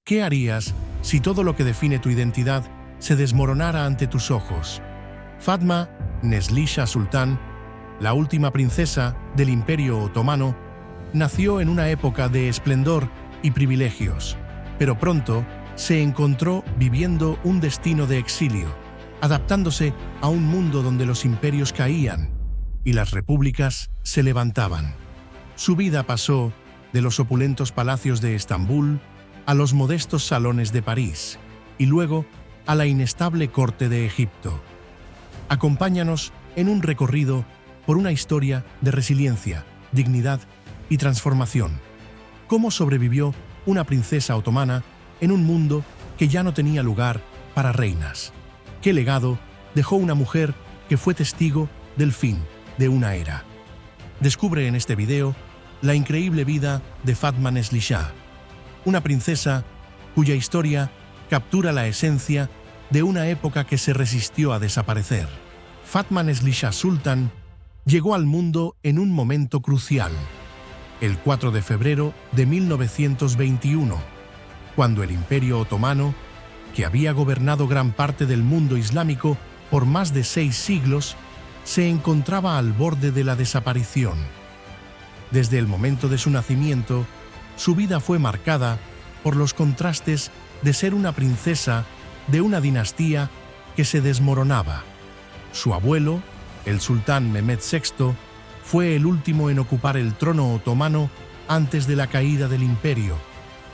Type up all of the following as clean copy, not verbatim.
¿Qué harías si todo lo que define tu identidad se desmoronara ante tus ojos? Fatma Neslishah Sultan, la última princesa del Imperio Otomano, nació en una época de esplendor y privilegios, pero pronto se encontró viviendo un destino de exilio, adaptándose a un mundo donde los imperios caían y las repúblicas se levantaban. Su vida pasó de los opulentos palacios de Estambul a los modestos salones de París y luego a la inestable corte de Egipto. Acompáñanos en un recorrido por una historia de resiliencia, dignidad y transformación. ¿Cómo sobrevivió una princesa otomana en un mundo que ya no tenía lugar para reinas? ¿Qué legado dejó una mujer que fue testigo del fin de una era? Descubre en este video la increíble vida de Fatma Neslishah, una princesa cuya historia captura la esencia de una época que se resistió a desaparecer. Fatma Neslishah Sultan llegó al mundo en un momento crucial, el 4 de febrero de 1921, cuando el Imperio Otomano, que había gobernado gran parte del mundo islámico por más de 6 siglos, se encontraba al borde de la desaparición. Desde el momento de su nacimiento, su vida fue marcada por los contrastes de ser una princesa de una dinastía que se desmoronaba. Su abuelo, el sultán Mehmed VI, fue el último en ocupar el trono otomano antes de la caída del imperio,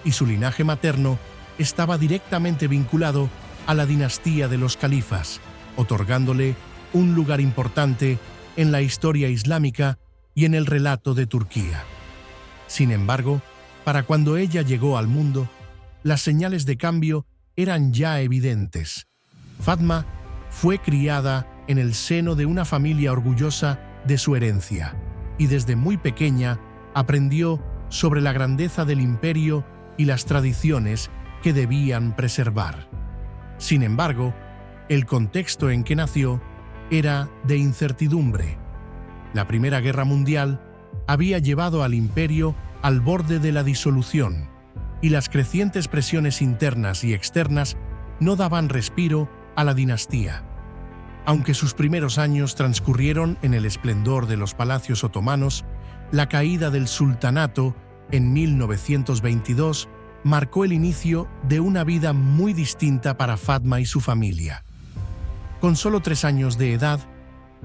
y su linaje materno estaba directamente vinculado a la dinastía de los califas, otorgándole un lugar importante en la historia islámica y en el relato de Turquía. Sin embargo, para cuando ella llegó al mundo, las señales de cambio eran ya evidentes. Fatma fue criada en el seno de una familia orgullosa de su herencia, y desde muy pequeña aprendió sobre la grandeza del imperio y las tradiciones que debían preservar. Sin embargo, el contexto en que nació era de incertidumbre. La Primera Guerra Mundial había llevado al imperio al borde de la disolución, y las crecientes presiones internas y externas no daban respiro a la dinastía. Aunque sus primeros años transcurrieron en el esplendor de los palacios otomanos, la caída del sultanato en 1922 marcó el inicio de una vida muy distinta para Fatma y su familia. Con solo 3 años de edad,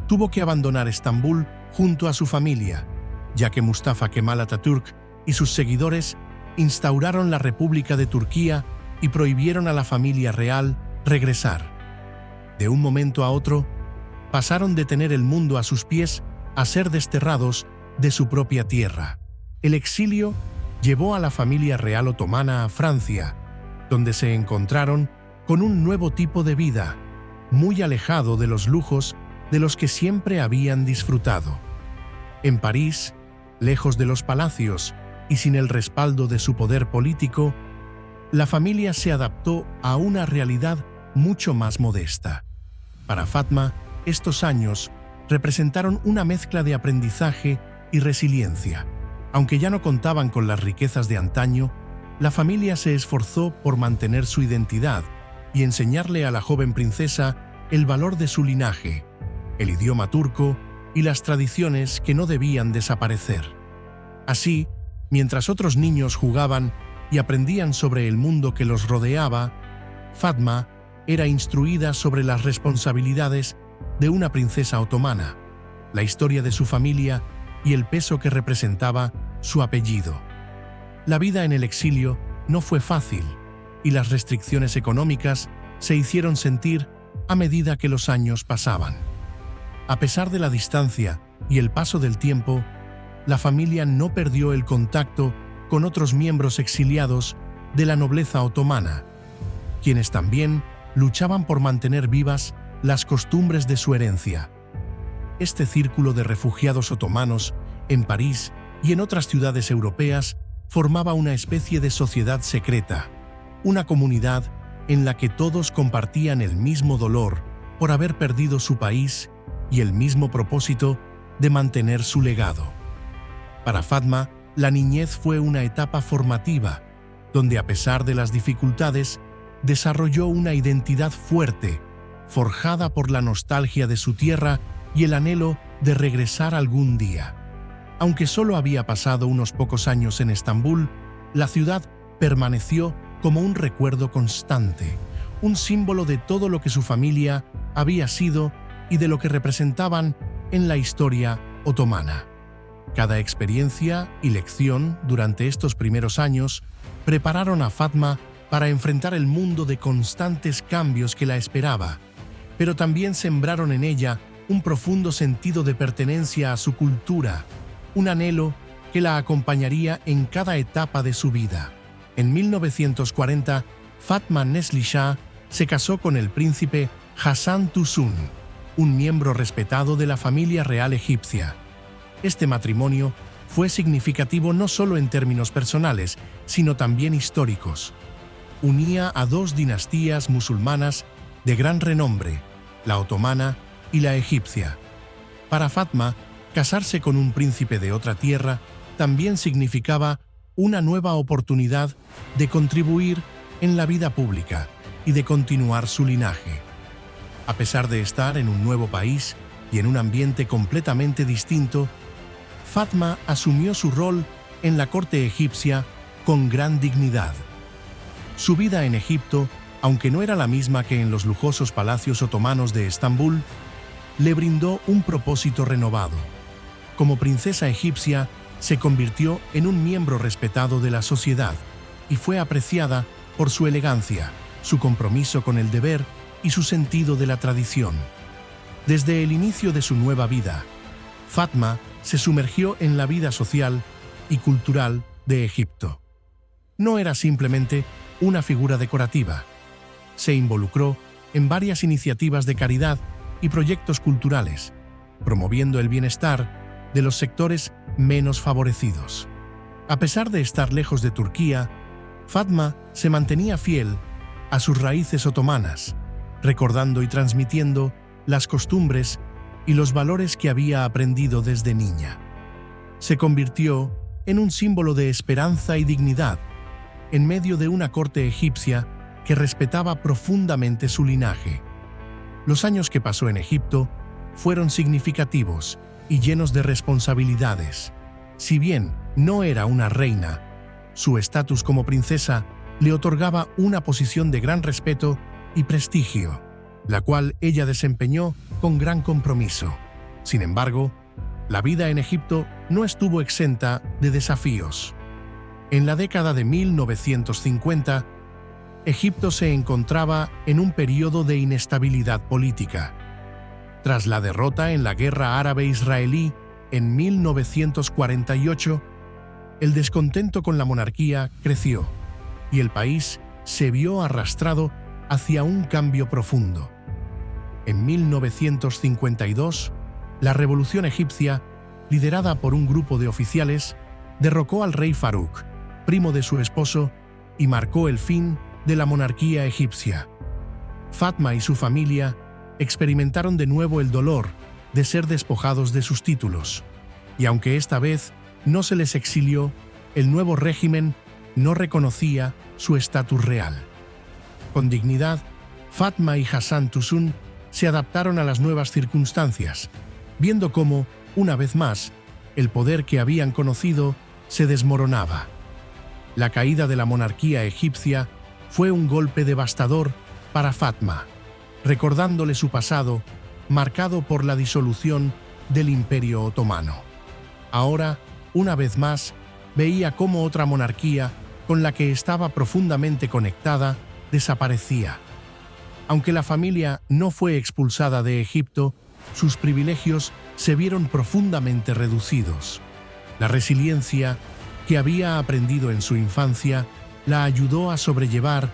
tuvo que abandonar Estambul junto a su familia, ya que Mustafa Kemal Atatürk y sus seguidores instauraron la República de Turquía y prohibieron a la familia real regresar. De un momento a otro, pasaron de tener el mundo a sus pies a ser desterrados de su propia tierra. El exilio llevó a la familia real otomana a Francia, donde se encontraron con un nuevo tipo de vida, muy alejado de los lujos de los que siempre habían disfrutado. En París, lejos de los palacios y sin el respaldo de su poder político, la familia se adaptó a una realidad mucho más modesta. Para Fatma, estos años representaron una mezcla de aprendizaje y resiliencia. Aunque ya no contaban con las riquezas de antaño, la familia se esforzó por mantener su identidad y enseñarle a la joven princesa el valor de su linaje, el idioma turco y las tradiciones que no debían desaparecer. Así, mientras otros niños jugaban y aprendían sobre el mundo que los rodeaba, Fatma era instruida sobre las responsabilidades de una princesa otomana, la historia de su familia y el peso que representaba su apellido. La vida en el exilio no fue fácil, y las restricciones económicas se hicieron sentir a medida que los años pasaban. A pesar de la distancia y el paso del tiempo, la familia no perdió el contacto con otros miembros exiliados de la nobleza otomana, quienes también luchaban por mantener vivas las costumbres de su herencia. Este círculo de refugiados otomanos en París y en otras ciudades europeas formaba una especie de sociedad secreta, una comunidad en la que todos compartían el mismo dolor por haber perdido su país y el mismo propósito de mantener su legado. Para Fatma, la niñez fue una etapa formativa, donde a pesar de las dificultades, desarrolló una identidad fuerte, forjada por la nostalgia de su tierra y el anhelo de regresar algún día. Aunque solo había pasado unos pocos años en Estambul, la ciudad permaneció como un recuerdo constante, un símbolo de todo lo que su familia había sido y de lo que representaban en la historia otomana. Cada experiencia y lección durante estos primeros años prepararon a Fatma para enfrentar el mundo de constantes cambios que la esperaba, pero también sembraron en ella un profundo sentido de pertenencia a su cultura, un anhelo que la acompañaría en cada etapa de su vida. En 1940, Fatma Neslishah se casó con el príncipe Hassan Toussoun, un miembro respetado de la familia real egipcia. Este matrimonio fue significativo no solo en términos personales, sino también históricos. Unía a dos dinastías musulmanas de gran renombre, la otomana y la egipcia. Para Fatma, casarse con un príncipe de otra tierra también significaba una nueva oportunidad de contribuir en la vida pública y de continuar su linaje. A pesar de estar en un nuevo país y en un ambiente completamente distinto, Fatma asumió su rol en la corte egipcia con gran dignidad. Su vida en Egipto, aunque no era la misma que en los lujosos palacios otomanos de Estambul, le brindó un propósito renovado. Como princesa egipcia, se convirtió en un miembro respetado de la sociedad y fue apreciada por su elegancia, su compromiso con el deber y su sentido de la tradición. Desde el inicio de su nueva vida, Fatma se sumergió en la vida social y cultural de Egipto. No era simplemente una figura decorativa. Se involucró en varias iniciativas de caridad y proyectos culturales, promoviendo el bienestar de los sectores menos favorecidos. A pesar de estar lejos de Turquía, Fatma se mantenía fiel a sus raíces otomanas, recordando y transmitiendo las costumbres y los valores que había aprendido desde niña. Se convirtió en un símbolo de esperanza y dignidad en medio de una corte egipcia que respetaba profundamente su linaje. Los años que pasó en Egipto fueron significativos y llenos de responsabilidades. Si bien no era una reina, su estatus como princesa le otorgaba una posición de gran respeto y prestigio, la cual ella desempeñó con gran compromiso. Sin embargo, la vida en Egipto no estuvo exenta de desafíos. En la década de 1950, Egipto se encontraba en un periodo de inestabilidad política. Tras la derrota en la Guerra Árabe-Israelí en 1948, el descontento con la monarquía creció y el país se vio arrastrado hacia un cambio profundo. En 1952, la revolución egipcia, liderada por un grupo de oficiales, derrocó al rey Farouk, primo de su esposo, y marcó el fin de la monarquía egipcia. Fatma y su familia experimentaron de nuevo el dolor de ser despojados de sus títulos, y aunque esta vez no se les exilió, el nuevo régimen no reconocía su estatus real. Con dignidad, Fatma y Hassan Toussoun se adaptaron a las nuevas circunstancias, viendo cómo, una vez más, el poder que habían conocido se desmoronaba. La caída de la monarquía egipcia fue un golpe devastador para Fatma, recordándole su pasado marcado por la disolución del Imperio Otomano. Ahora, una vez más, veía cómo otra monarquía con la que estaba profundamente conectada desaparecía. Aunque la familia no fue expulsada de Egipto, sus privilegios se vieron profundamente reducidos. La resiliencia que había aprendido en su infancia la ayudó a sobrellevar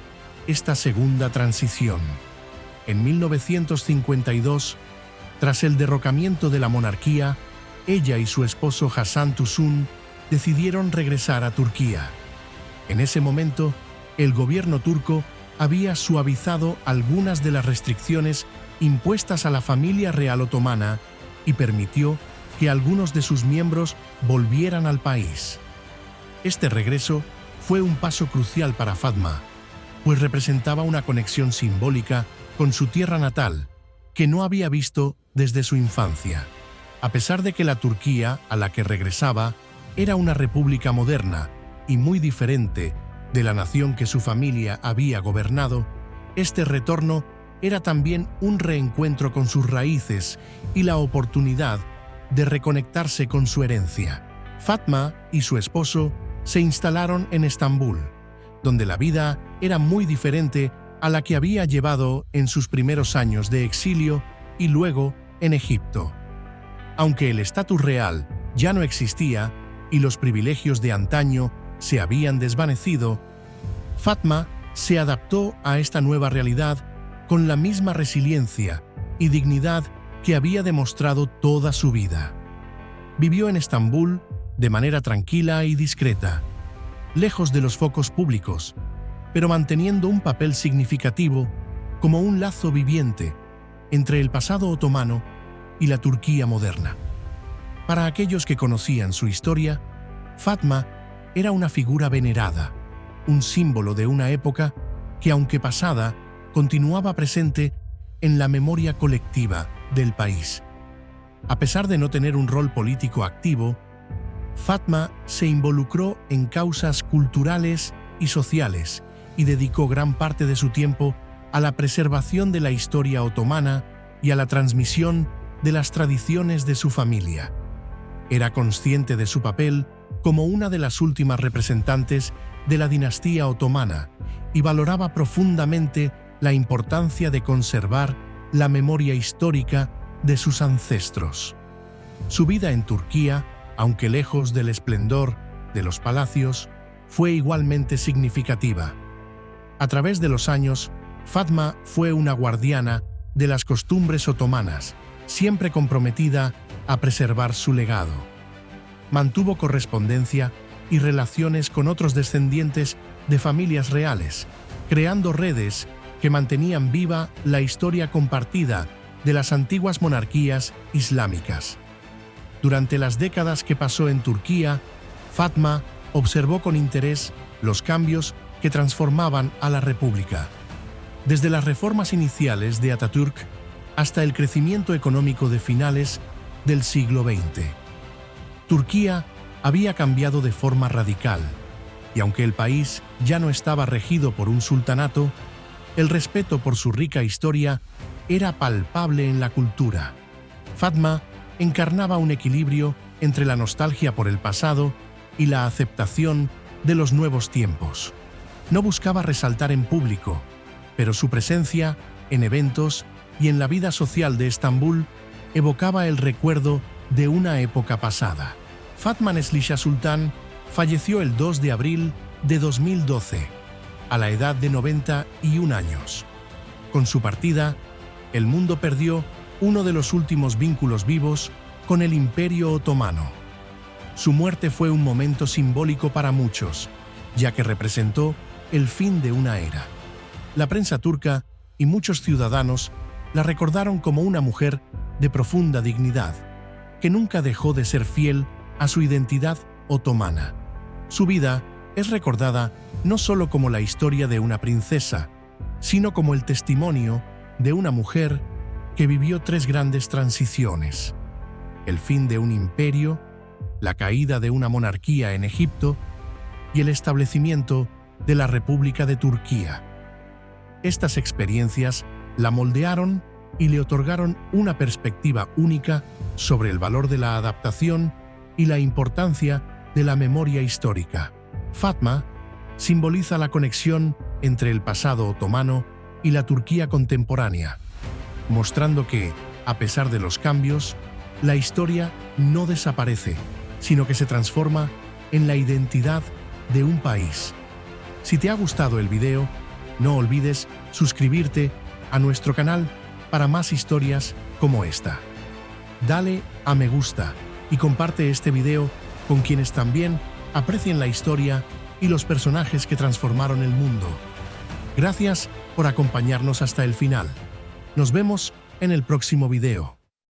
esta segunda transición. En 1952, tras el derrocamiento de la monarquía, ella y su esposo Hassan Toussoun decidieron regresar a Turquía. En ese momento, el gobierno turco había suavizado algunas de las restricciones impuestas a la familia real otomana y permitió que algunos de sus miembros volvieran al país. Este regreso fue un paso crucial para Fatma, pues representaba una conexión simbólica con su tierra natal, que no había visto desde su infancia. A pesar de que la Turquía a la que regresaba era una república moderna y muy diferente de la nación que su familia había gobernado, este retorno era también un reencuentro con sus raíces y la oportunidad de reconectarse con su herencia. Fatma y su esposo se instalaron en Estambul, donde la vida era muy diferente a la que había llevado en sus primeros años de exilio y luego en Egipto. Aunque el estatus real ya no existía y los privilegios de antaño se habían desvanecido, Fatma se adaptó a esta nueva realidad con la misma resiliencia y dignidad que había demostrado toda su vida. Vivió en Estambul de manera tranquila y discreta, lejos de los focos públicos, pero manteniendo un papel significativo como un lazo viviente entre el pasado otomano y la Turquía moderna. Para aquellos que conocían su historia, Fatma era una figura venerada, un símbolo de una época que, aunque pasada, continuaba presente en la memoria colectiva del país. A pesar de no tener un rol político activo, Fatma se involucró en causas culturales y sociales y dedicó gran parte de su tiempo a la preservación de la historia otomana y a la transmisión de las tradiciones de su familia. Era consciente de su papel como una de las últimas representantes de la dinastía otomana y valoraba profundamente la importancia de conservar la memoria histórica de sus ancestros. Su vida en Turquía, aunque lejos del esplendor de los palacios, fue igualmente significativa. A través de los años, Fatma fue una guardiana de las costumbres otomanas, siempre comprometida a preservar su legado. Mantuvo correspondencia y relaciones con otros descendientes de familias reales, creando redes que mantenían viva la historia compartida de las antiguas monarquías islámicas. Durante las décadas que pasó en Turquía, Fatma observó con interés los cambios que transformaban a la República. Desde las reformas iniciales de Atatürk hasta el crecimiento económico de finales del siglo XX. Turquía había cambiado de forma radical, y aunque el país ya no estaba regido por un sultanato, el respeto por su rica historia era palpable en la cultura. Fatma encarnaba un equilibrio entre la nostalgia por el pasado y la aceptación de los nuevos tiempos. No buscaba resaltar en público, pero su presencia en eventos y en la vida social de Estambul evocaba el recuerdo de una época pasada. Fatma Neslishah Sultan falleció el 2 de abril de 2012, a la edad de 91 años. Con su partida, el mundo perdió uno de los últimos vínculos vivos con el Imperio Otomano. Su muerte fue un momento simbólico para muchos, ya que representó el fin de una era. La prensa turca y muchos ciudadanos la recordaron como una mujer de profunda dignidad, que nunca dejó de ser fiel a su identidad otomana. Su vida es recordada no solo como la historia de una princesa, sino como el testimonio de una mujer que vivió tres grandes transiciones: el fin de un imperio, la caída de una monarquía en Egipto y el establecimiento de la República de Turquía. Estas experiencias la moldearon y le otorgaron una perspectiva única sobre el valor de la adaptación y la importancia de la memoria histórica. Fatma simboliza la conexión entre el pasado otomano y la Turquía contemporánea, mostrando que, a pesar de los cambios, la historia no desaparece, sino que se transforma en la identidad de un país. Si te ha gustado el video, no olvides suscribirte a nuestro canal para más historias como esta. Dale a me gusta y comparte este video con quienes también aprecien la historia y los personajes que transformaron el mundo. Gracias por acompañarnos hasta el final. Nos vemos en el próximo video.